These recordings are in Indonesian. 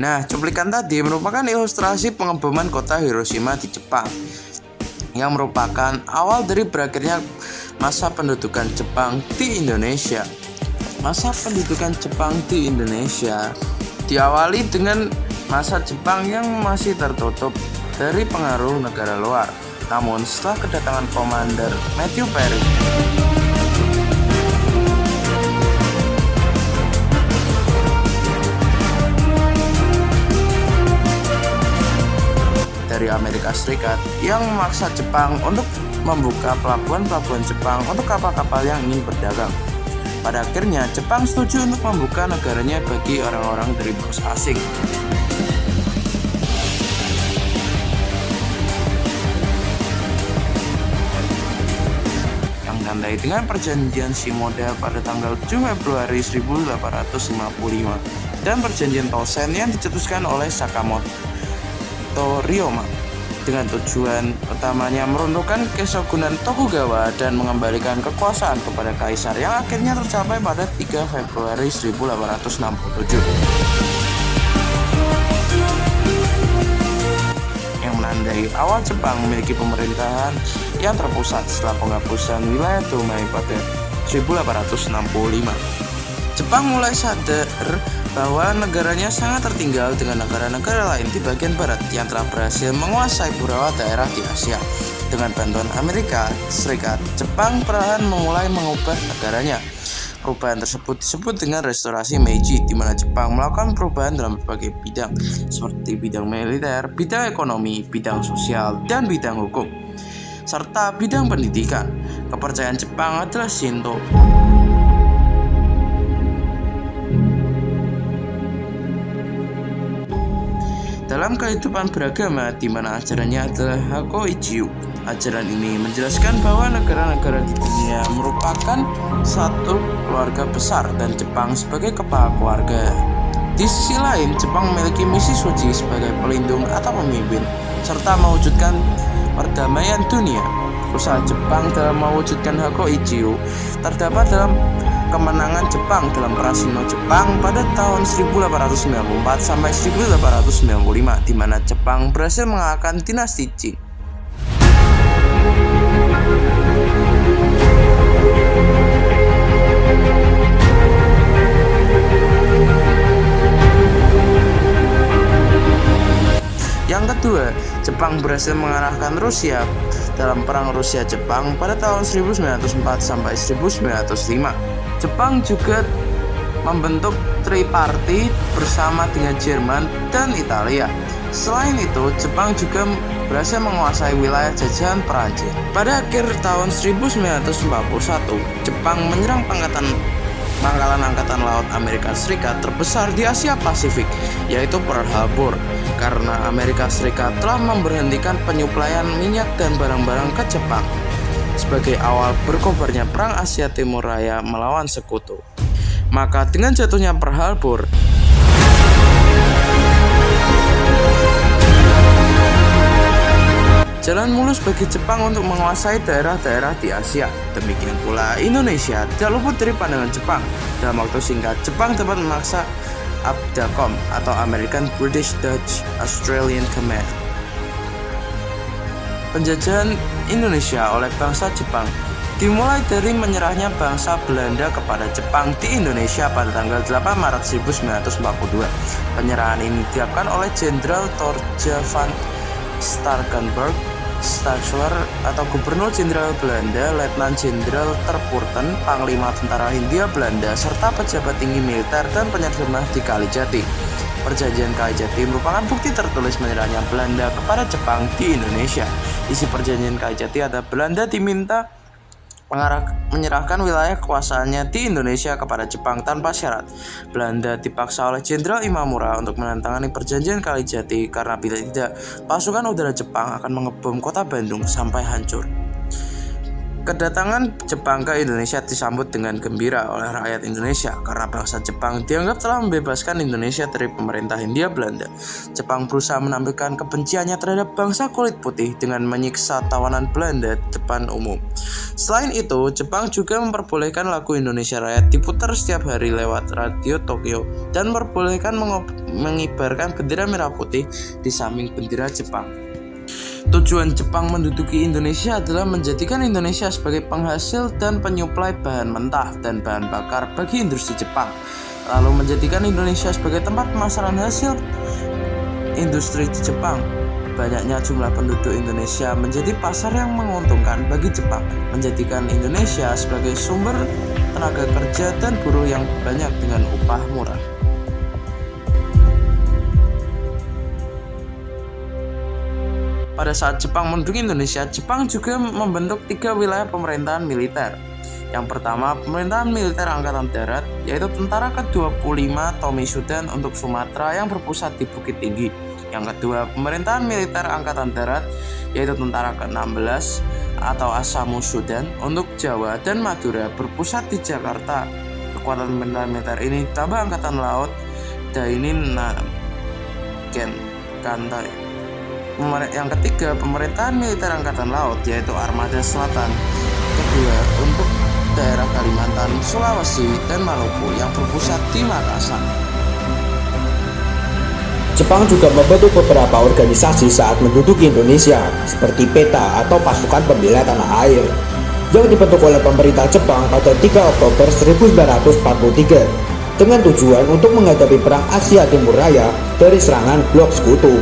Nah, cuplikan tadi merupakan ilustrasi pengeboman kota Hiroshima di Jepang, yang merupakan awal dari berakhirnya masa pendudukan Jepang di Indonesia. Masa pendudukan Jepang di Indonesia diawali dengan masa Jepang yang masih tertutup dari pengaruh negara luar. Namun setelah kedatangan Komander Matthew Perry dari Amerika Serikat yang memaksa Jepang untuk membuka pelabuhan-pelabuhan Jepang untuk kapal-kapal yang ingin berdagang. Pada akhirnya Jepang setuju untuk membuka negaranya bagi orang-orang dari bos asing. Yang ditandai dengan perjanjian Shimoda pada tanggal 7 Februari 1855 dan perjanjian Tosen yang dicetuskan oleh Sakamoto Ryoma dengan tujuan utamanya meruntuhkan Keshogunan Tokugawa dan mengembalikan kekuasaan kepada kaisar yang akhirnya tercapai pada 3 Februari 1867 yang menandai awal Jepang memiliki pemerintahan yang terpusat setelah penghapusan wilayah Domai pada 1865. Jepang mulai sadar bahwa negaranya sangat tertinggal dengan negara-negara lain di bagian barat yang telah berhasil menguasai beberapa daerah di Asia. Dengan bantuan Amerika Serikat, Jepang perlahan memulai mengubah negaranya. Perubahan tersebut disebut dengan restorasi Meiji, di mana Jepang melakukan perubahan dalam berbagai bidang, seperti bidang militer, bidang ekonomi, bidang sosial, dan bidang hukum, serta bidang pendidikan. Kepercayaan Jepang adalah Shinto. Dalam kehidupan beragama, di mana ajarannya adalah Hakoichiu. Ajaran ini menjelaskan bahwa negara-negara di dunia merupakan satu keluarga besar dan Jepang sebagai kepala keluarga. Di sisi lain, Jepang memiliki misi suci sebagai pelindung atau pemimpin, serta mewujudkan perdamaian dunia. Usaha Jepang dalam mewujudkan Hakoichiu terdapat dalam kemenangan Jepang dalam Perang Sino-Jepang pada tahun 1894 sampai 1895, di mana Jepang berhasil mengalahkan dinasti Qing. Yang kedua, Jepang berhasil mengalahkan Rusia dalam Perang Rusia-Jepang pada tahun 1904 sampai 1905. Jepang juga membentuk tripartit bersama dengan Jerman dan Italia. Selain itu, Jepang juga berhasil menguasai wilayah jajahan Perancis. Pada akhir tahun 1941, Jepang menyerang pangkalan Angkatan Laut Amerika Serikat terbesar di Asia Pasifik, yaitu Pearl Harbor, karena Amerika Serikat telah memberhentikan penyuplaian minyak dan barang-barang ke Jepang. Sebagai awal berkobarnya Perang Asia Timur Raya melawan Sekutu. Maka dengan jatuhnya Pearl Harbor, jalan mulus bagi Jepang untuk menguasai daerah-daerah di Asia. Demikian pula Indonesia tidak luput dari pandangan Jepang. Dalam waktu singkat, Jepang dapat memaksa ABDACOM atau American British Dutch Australian Command. Penjajahan Indonesia oleh bangsa Jepang dimulai dari menyerahnya bangsa Belanda kepada Jepang di Indonesia pada tanggal 8 Maret 1942. Penyerahan ini dilakukan oleh Jenderal Toortje van Starkenburg Stadsler atau Gubernur Jenderal Belanda, Letnan Jenderal Terpurten, Panglima Tentara Hindia Belanda, serta pejabat tinggi militer dan penyerah di Kalijati. Perjanjian Kalijati merupakan bukti tertulis menyerahnya Belanda kepada Jepang di Indonesia. Isi perjanjian Kalijati adalah Belanda diminta menyerahkan wilayah kekuasaannya di Indonesia kepada Jepang tanpa syarat. Belanda dipaksa oleh Jenderal Imamura untuk menandatangani perjanjian Kalijati karena bila tidak, pasukan udara Jepang akan mengebom kota Bandung sampai hancur. Kedatangan Jepang ke Indonesia disambut dengan gembira oleh rakyat Indonesia karena bangsa Jepang dianggap telah membebaskan Indonesia dari pemerintah Hindia Belanda. Jepang berusaha menampilkan kebenciannya terhadap bangsa kulit putih dengan menyiksa tawanan Belanda di depan umum. Selain itu, Jepang juga memperbolehkan lagu Indonesia Raya diputar setiap hari lewat radio Tokyo dan memperbolehkan mengibarkan bendera merah putih di samping bendera Jepang. Tujuan Jepang menduduki Indonesia adalah menjadikan Indonesia sebagai penghasil dan penyuplai bahan mentah dan bahan bakar bagi industri Jepang, lalu menjadikan Indonesia sebagai tempat pemasaran hasil industri Jepang. Banyaknya jumlah penduduk Indonesia menjadi pasar yang menguntungkan bagi Jepang, menjadikan Indonesia sebagai sumber tenaga kerja dan buruh yang banyak dengan upah murah. Pada saat Jepang menduduki Indonesia, Jepang juga membentuk 3 wilayah pemerintahan militer. Yang pertama, pemerintahan militer Angkatan Darat, yaitu Tentara ke-25 Tomisudan untuk Sumatera yang berpusat di Bukit Tinggi. Yang kedua, pemerintahan militer Angkatan Darat, yaitu Tentara ke-16 atau Asamusudan untuk Jawa dan Madura berpusat di Jakarta. Kekuatan pemerintahan militer ini ditambah Angkatan Laut Dainin Ken Kantai. Yang ketiga, pemerintahan militer Angkatan Laut, yaitu Armada Selatan kedua untuk daerah Kalimantan, Sulawesi, dan Maluku yang berpusat di Makassar. Jepang juga membentuk beberapa organisasi saat menduduki Indonesia, seperti PETA atau Pasukan Pembela Tanah Air, yang dibentuk oleh pemerintah Jepang pada 3 Oktober 1943 dengan tujuan untuk menghadapi Perang Asia Timur Raya dari serangan blok Sekutu.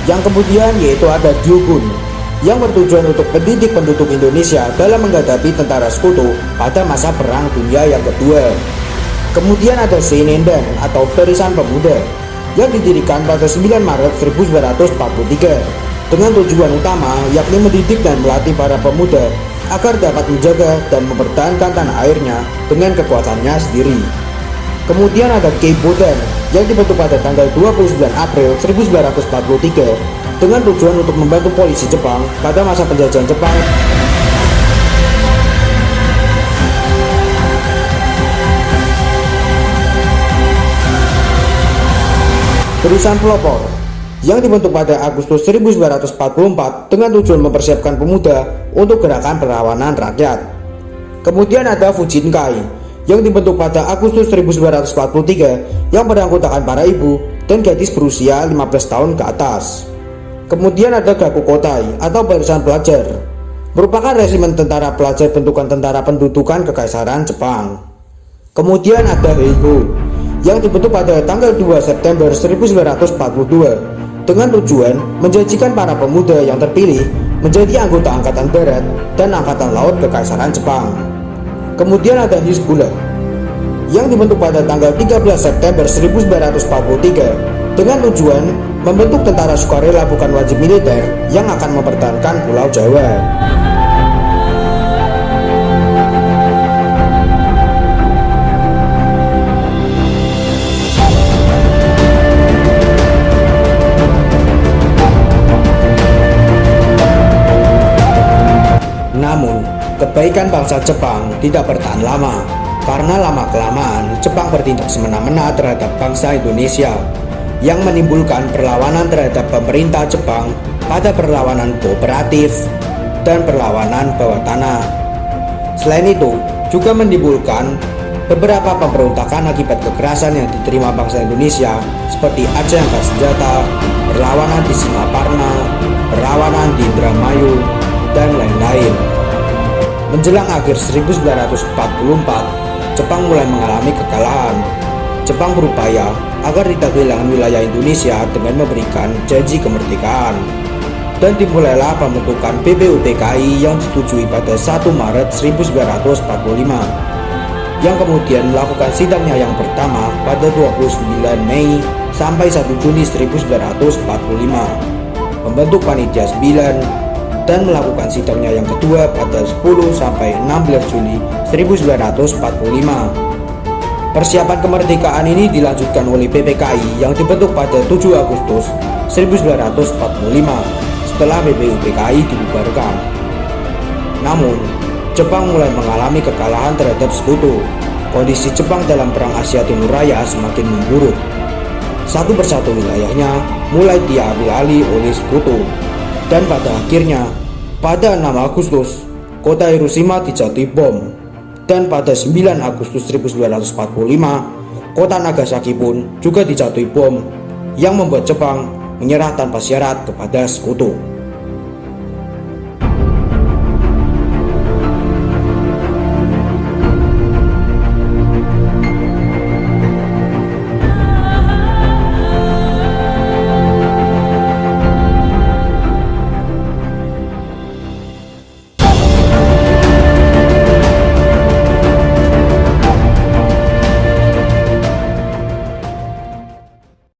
Yang kemudian yaitu ada Diogun, yang bertujuan untuk mendidik penduduk Indonesia dalam menghadapi tentara Sekutu pada masa Perang Dunia yang Kedua. Kemudian ada Seinendan atau Barisan Pemuda, yang didirikan pada 9 Maret 1943 dengan tujuan utama yakni mendidik dan melatih para pemuda agar dapat menjaga dan mempertahankan tanah airnya dengan kekuatannya sendiri. Kemudian ada Keibodan yang dibentuk pada tanggal 29 April 1943 dengan tujuan untuk membantu polisi Jepang pada masa penjajahan Jepang. Barisan Pelopor yang dibentuk pada Agustus 1944 dengan tujuan mempersiapkan pemuda untuk gerakan perlawanan rakyat. Kemudian ada Fujinkai yang dibentuk pada Agustus 1943 yang beranggotakan para ibu dan gadis berusia 15 tahun ke atas. Kemudian ada Gakukotai atau Barisan Pelajar, merupakan resimen tentara pelajar bentukan tentara pendudukan Kekaisaran Jepang. Kemudian ada Heigo yang dibentuk pada tanggal 2 September 1942 dengan tujuan menjanjikan para pemuda yang terpilih menjadi anggota Angkatan Darat dan Angkatan Laut Kekaisaran Jepang. Kemudian ada Hizbullah yang dibentuk pada tanggal 13 September 1943 dengan tujuan membentuk tentara sukarela bukan wajib militer yang akan mempertahankan Pulau Jawa. Namun, kebaikan bangsa Jepang tidak bertahan lama, karena lama-kelamaan Jepang bertindak semena-mena terhadap bangsa Indonesia, yang menimbulkan perlawanan terhadap pemerintah Jepang pada perlawanan kooperatif dan perlawanan bawah tanah. Selain itu, juga menimbulkan beberapa pemberontakan akibat kekerasan yang diterima bangsa Indonesia, seperti Aceh Angkat Senjata, perlawanan di Singaparna, perlawanan di Indramayu, dan lain-lain. Menjelang akhir 1944, Jepang mulai mengalami kekalahan. Jepang berupaya agar tidak kehilangan wilayah Indonesia dengan memberikan janji kemerdekaan. Dan dimulailah pembentukan BPUPKI yang disetujui pada 1 Maret 1945, yang kemudian melakukan sidangnya yang pertama pada 29 Mei sampai 1 Juni 1945, membentuk Panitia 9, dan melakukan sidangnya yang kedua pada 10 sampai 16 Juli 1945. Persiapan kemerdekaan ini dilanjutkan oleh PPKI yang dibentuk pada 7 Agustus 1945 setelah BPUPKI dibubarkan. Namun, Jepang mulai mengalami kekalahan terhadap Sekutu. Kondisi Jepang dalam Perang Asia Timur Raya semakin memburuk. Satu persatu wilayahnya mulai diambil alih oleh Sekutu. Dan pada akhirnya, pada 6 Agustus, kota Hiroshima dijatuhi bom. Dan pada 9 Agustus 1945, kota Nagasaki pun juga dijatuhi bom yang membuat Jepang menyerah tanpa syarat kepada Sekutu.